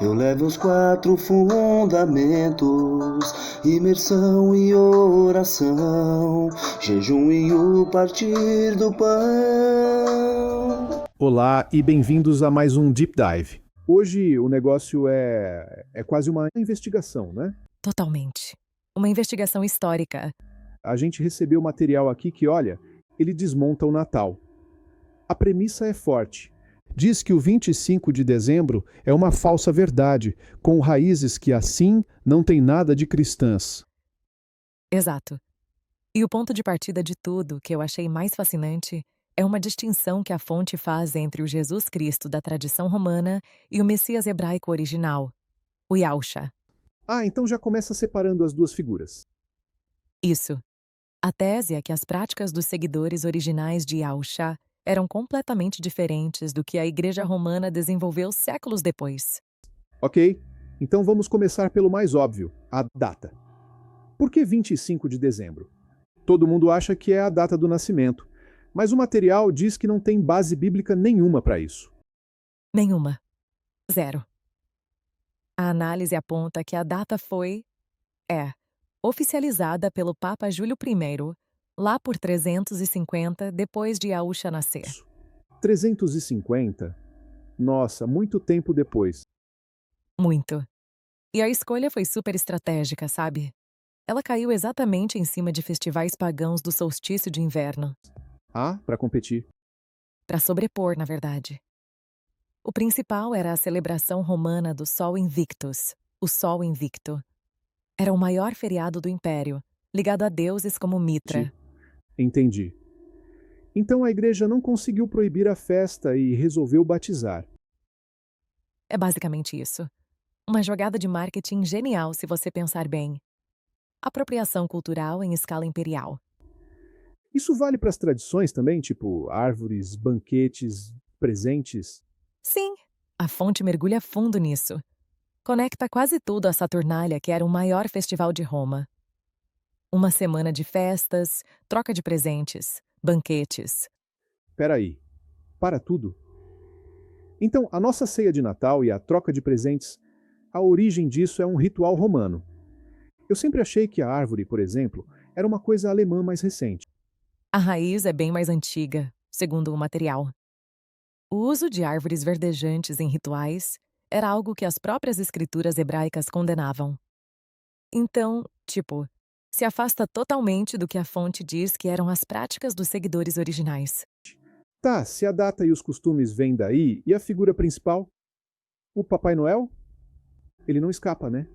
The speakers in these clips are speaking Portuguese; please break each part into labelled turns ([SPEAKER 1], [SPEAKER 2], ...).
[SPEAKER 1] Eu levo os quatro fundamentos: imersão e oração, jejum e o partir do pão.
[SPEAKER 2] Olá e bem-vindos a mais um Deep Dive. Hoje o negócio é quase uma investigação, né?
[SPEAKER 3] Totalmente. Uma investigação histórica.
[SPEAKER 2] A gente recebeu material aqui que, olha, ele desmonta o Natal. A premissa é forte. Diz que o 25 de dezembro é uma falsa verdade, com raízes que assim não tem nada de cristãs.
[SPEAKER 3] Exato. E o ponto de partida de tudo, que eu achei mais fascinante, é uma distinção que a fonte faz entre o Jesus Cristo da tradição romana e o Messias hebraico original, o Yahusha.
[SPEAKER 2] Ah, então já começa separando as duas figuras.
[SPEAKER 3] Isso. A tese é que as práticas dos seguidores originais de Yahusha eram completamente diferentes do que a Igreja Romana desenvolveu séculos depois.
[SPEAKER 2] Ok, então vamos começar pelo mais óbvio, a data. Por que 25 de dezembro? Todo mundo acha que é a data do nascimento, mas o material diz que não tem base bíblica nenhuma para isso.
[SPEAKER 3] Nenhuma. Zero. A análise aponta que a data é oficializada pelo Papa Júlio I, lá por 350 depois de Yahusha nascer.
[SPEAKER 2] 350? Nossa, muito tempo depois.
[SPEAKER 3] Muito. E a escolha foi super estratégica, sabe? Ela caiu exatamente em cima de festivais pagãos do solstício de inverno,
[SPEAKER 2] Ah, para competir.
[SPEAKER 3] para sobrepor, na verdade. O principal era a celebração romana do Sol Invictus, o Sol Invicto. Era o maior feriado do Império, ligado a deuses como Mitra.
[SPEAKER 2] Entendi. Então a igreja não conseguiu proibir a festa e resolveu batizar.
[SPEAKER 3] É basicamente isso. Uma jogada de marketing genial, se você pensar bem. Apropriação cultural em escala imperial.
[SPEAKER 2] Isso vale para as tradições também, tipo árvores, banquetes, presentes?
[SPEAKER 3] Sim, a fonte mergulha fundo nisso. Conecta quase tudo à Saturnália, que era o maior festival de Roma. Uma semana de festas, troca de presentes, banquetes.
[SPEAKER 2] Peraí, para tudo. Então, a nossa ceia de Natal e a troca de presentes, a origem disso é um ritual romano. Eu sempre achei que a árvore, por exemplo, era uma coisa alemã mais recente.
[SPEAKER 3] A raiz é bem mais antiga, segundo o material. O uso de árvores verdejantes em rituais era algo que as próprias escrituras hebraicas condenavam. Então, se afasta totalmente do que a fonte diz que eram as práticas dos seguidores originais.
[SPEAKER 2] Tá, se a data e os costumes vêm daí, e a figura principal? O Papai Noel? Ele não escapa, né?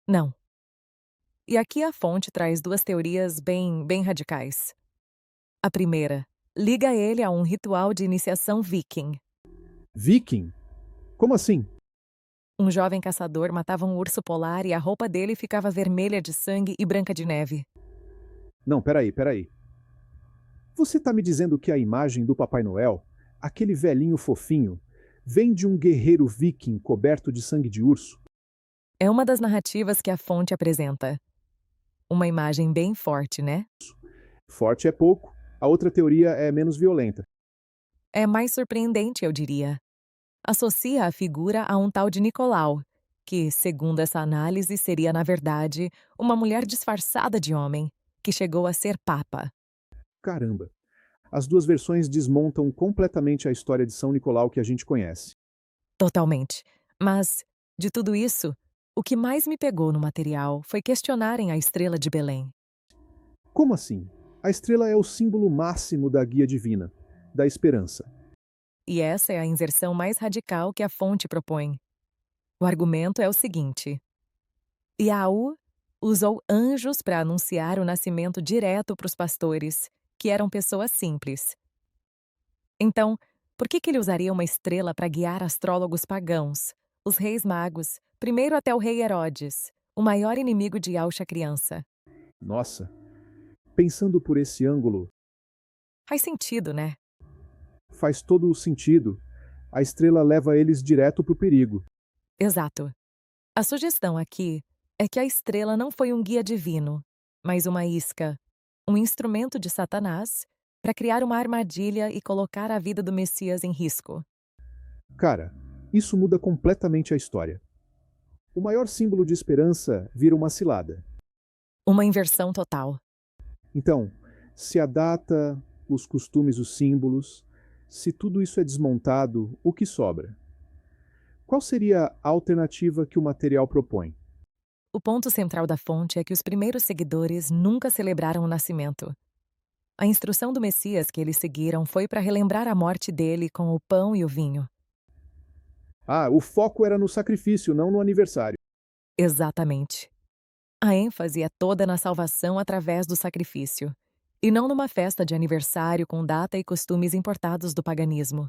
[SPEAKER 3] Não. E aqui a fonte traz duas teorias bem radicais. A primeira, liga ele a um ritual de iniciação viking.
[SPEAKER 2] Viking? Como assim?
[SPEAKER 3] Um jovem caçador matava um urso polar e a roupa dele ficava vermelha de sangue e branca de neve.
[SPEAKER 2] Não, peraí. Você tá me dizendo que a imagem do Papai Noel, aquele velhinho fofinho, vem de um guerreiro viking coberto de sangue de urso?
[SPEAKER 3] É uma das narrativas que a fonte apresenta. Uma imagem bem forte, né?
[SPEAKER 2] Forte é pouco, a outra teoria é menos violenta.
[SPEAKER 3] É mais surpreendente, eu diria. Associa a figura a um tal de Nicolau, que, segundo essa análise, seria, na verdade, uma mulher disfarçada de homem, que chegou a ser papa.
[SPEAKER 2] Caramba, as duas versões desmontam completamente a história de São Nicolau que a gente conhece.
[SPEAKER 3] Totalmente. Mas, de tudo isso, o que mais me pegou no material foi questionarem a estrela de Belém.
[SPEAKER 2] Como assim? A estrela é o símbolo máximo da guia divina, da esperança.
[SPEAKER 3] E essa é a inserção mais radical que a fonte propõe. O argumento é o seguinte: Yahu usou anjos para anunciar o nascimento direto para os pastores, que eram pessoas simples. Então, por que ele usaria uma estrela para guiar astrólogos pagãos, os reis magos, primeiro até o rei Herodes, o maior inimigo de Yahusha criança?
[SPEAKER 2] Nossa, pensando por esse ângulo,
[SPEAKER 3] Faz sentido, né?
[SPEAKER 2] faz todo o sentido. A estrela leva eles direto para o perigo.
[SPEAKER 3] Exato. A sugestão aqui é que a estrela não foi um guia divino, mas uma isca, um instrumento de Satanás para criar uma armadilha e colocar a vida do Messias em risco.
[SPEAKER 2] Cara, isso muda completamente a história. O maior símbolo de esperança vira uma cilada.
[SPEAKER 3] Uma inversão total.
[SPEAKER 2] Então, se a data, os costumes, os símbolos, se tudo isso é desmontado, o que sobra? Qual seria a alternativa que o material propõe?
[SPEAKER 3] O ponto central da fonte é que os primeiros seguidores nunca celebraram o nascimento. A instrução do Messias que eles seguiram foi para relembrar a morte dele com o pão e o vinho.
[SPEAKER 2] Ah, o foco era no sacrifício, não no aniversário.
[SPEAKER 3] Exatamente. A ênfase é toda na salvação através do sacrifício, e não numa festa de aniversário com data e costumes importados do paganismo.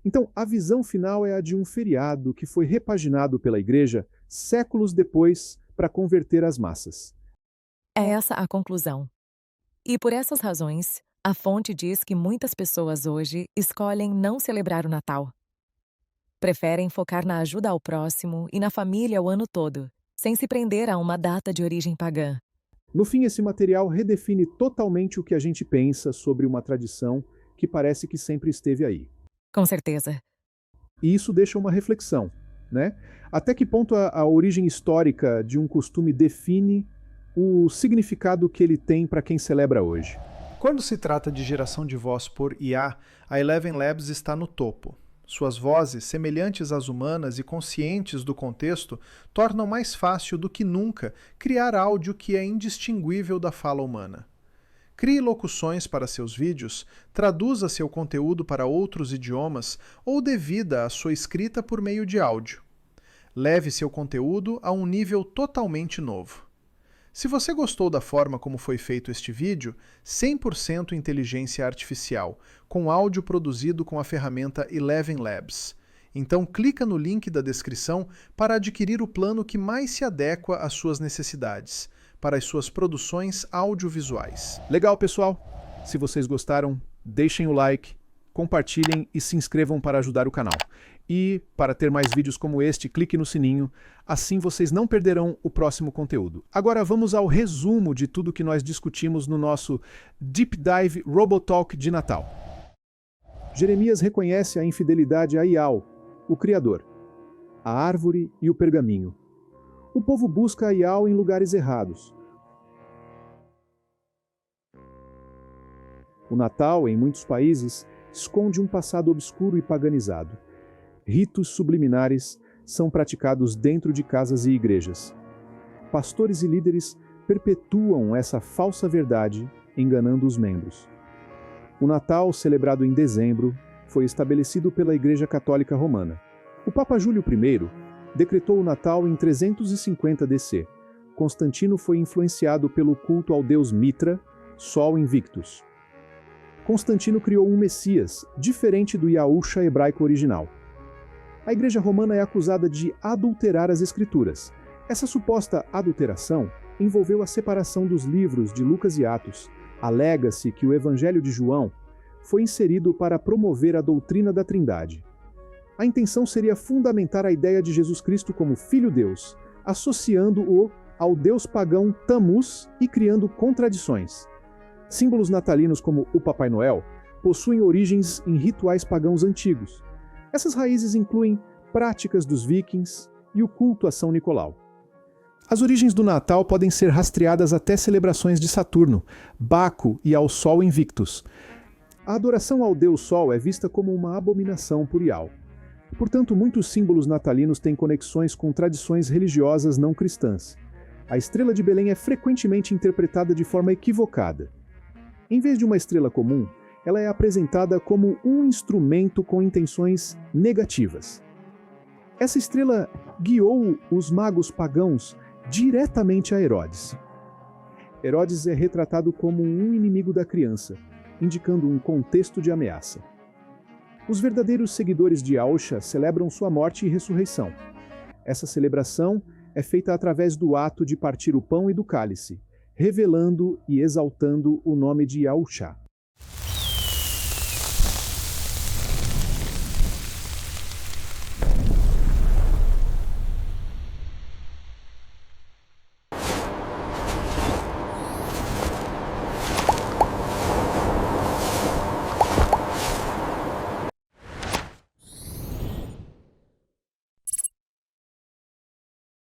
[SPEAKER 2] Então, a visão final é a de um feriado que foi repaginado pela Igreja séculos depois para converter as massas.
[SPEAKER 3] É essa a conclusão. E por essas razões, a fonte diz que muitas pessoas hoje escolhem não celebrar o Natal. Preferem focar na ajuda ao próximo e na família o ano todo, sem se prender a uma data de origem pagã.
[SPEAKER 2] No fim, esse material redefine totalmente o que a gente pensa sobre uma tradição que parece que sempre esteve aí.
[SPEAKER 3] Com certeza.
[SPEAKER 2] E isso deixa uma reflexão, né? Até que ponto a origem histórica de um costume define o significado que ele tem para quem celebra hoje?
[SPEAKER 4] Quando se trata de geração de voz por IA, a Eleven Labs está no topo. Suas vozes, semelhantes às humanas e conscientes do contexto, tornam mais fácil do que nunca criar áudio que é indistinguível da fala humana. Crie locuções para seus vídeos, traduza seu conteúdo para outros idiomas ou dê vida à sua escrita por meio de áudio. Leve seu conteúdo a um nível totalmente novo. Se você gostou da forma como foi feito este vídeo, 100% inteligência artificial, com áudio produzido com a ferramenta Eleven Labs. Então clica no link da descrição para adquirir o plano que mais se adequa às suas necessidades, para as suas produções audiovisuais.
[SPEAKER 2] Legal, pessoal? Se vocês gostaram, deixem o like, compartilhem e se inscrevam para ajudar o canal. E, para ter mais vídeos como este, clique no sininho, assim vocês não perderão o próximo conteúdo. Agora vamos ao resumo de tudo que nós discutimos no nosso Deep Dive Robotalk de Natal. Jeremias reconhece a infidelidade a Ial, o Criador, a árvore e o pergaminho. O povo busca a Ial em lugares errados. O Natal, em muitos países, esconde um passado obscuro e paganizado. Ritos subliminares são praticados dentro de casas e igrejas. Pastores e líderes perpetuam essa falsa verdade, enganando os membros. O Natal, celebrado em dezembro, foi estabelecido pela Igreja Católica Romana. O Papa Júlio I decretou o Natal em 350 DC. Constantino foi influenciado pelo culto ao deus Mitra, Sol Invictus. Constantino criou um Messias, diferente do Yahusha hebraico original. A Igreja Romana é acusada de adulterar as Escrituras. Essa suposta adulteração envolveu a separação dos livros de Lucas e Atos. Alega-se que o Evangelho de João foi inserido para promover a doutrina da Trindade. A intenção seria fundamentar a ideia de Jesus Cristo como Filho-Deus, associando-o ao deus pagão Tammuz e criando contradições. Símbolos natalinos como o Papai Noel possuem origens em rituais pagãos antigos. Essas raízes incluem práticas dos vikings e o culto a São Nicolau. As origens do Natal podem ser rastreadas até celebrações de Saturno, Baco e ao Sol Invictus. A adoração ao deus Sol é vista como uma abominação por Ial. Portanto, muitos símbolos natalinos têm conexões com tradições religiosas não cristãs. A estrela de Belém é frequentemente interpretada de forma equivocada. Em vez de uma estrela comum, ela é apresentada como um instrumento com intenções negativas. Essa estrela guiou os magos pagãos diretamente a Herodes. Herodes é retratado como um inimigo da criança, indicando um contexto de ameaça. Os verdadeiros seguidores de Yahusha celebram sua morte e ressurreição. Essa celebração é feita através do ato de partir o pão e do cálice, revelando e exaltando o nome de Yahusha.